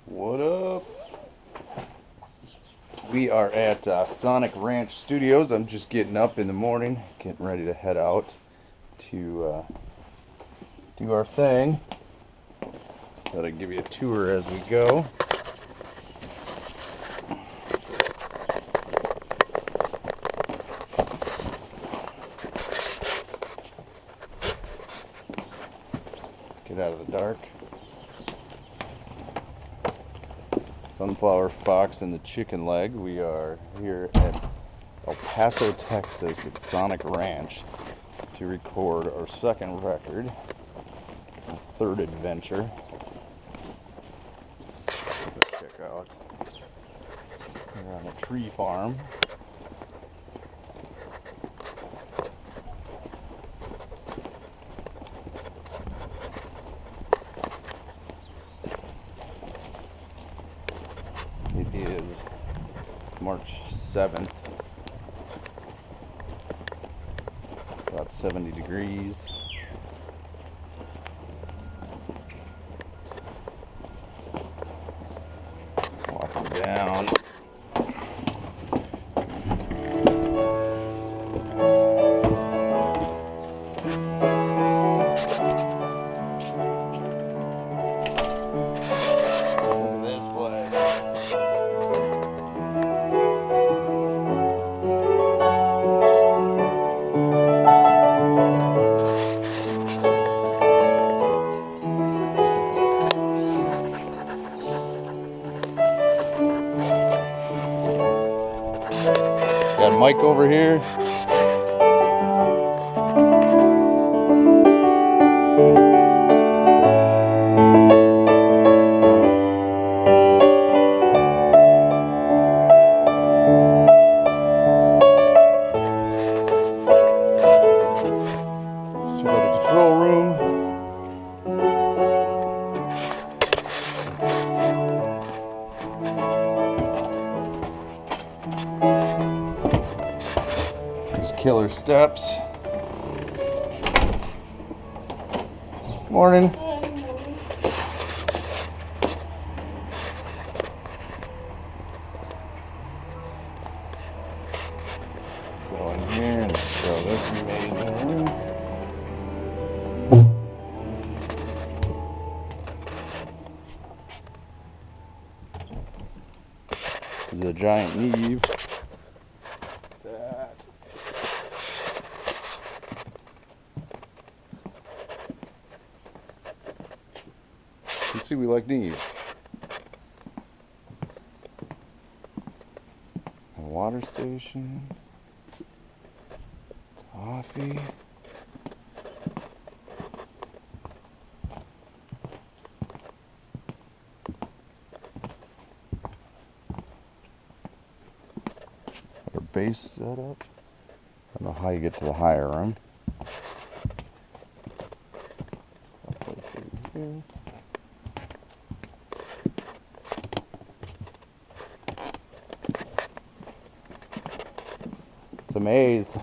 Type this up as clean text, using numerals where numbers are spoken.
What up? We are at Sonic Ranch Studios. I'm just getting up in the morning, getting ready to head out to do our thing. Thought I'd give you a tour as we go. Get out of the dark. Sunflower Fox and the Chicken Leg. We are here at El Paso, Texas at Sonic Ranch to record our second record, our third adventure. Let's check out. We're on a tree farm. It is March 7th, about 70 degrees. Walking down. Look at this place. Got Mike over here. Let's check out the control room. These killer steps. Morning. Go in here and show this amazing room. This is a giant Neve. That. You can see we like Neve. A water station. Coffee. Our base setup. I don't know how you get to the higher room. Here. It's a maze.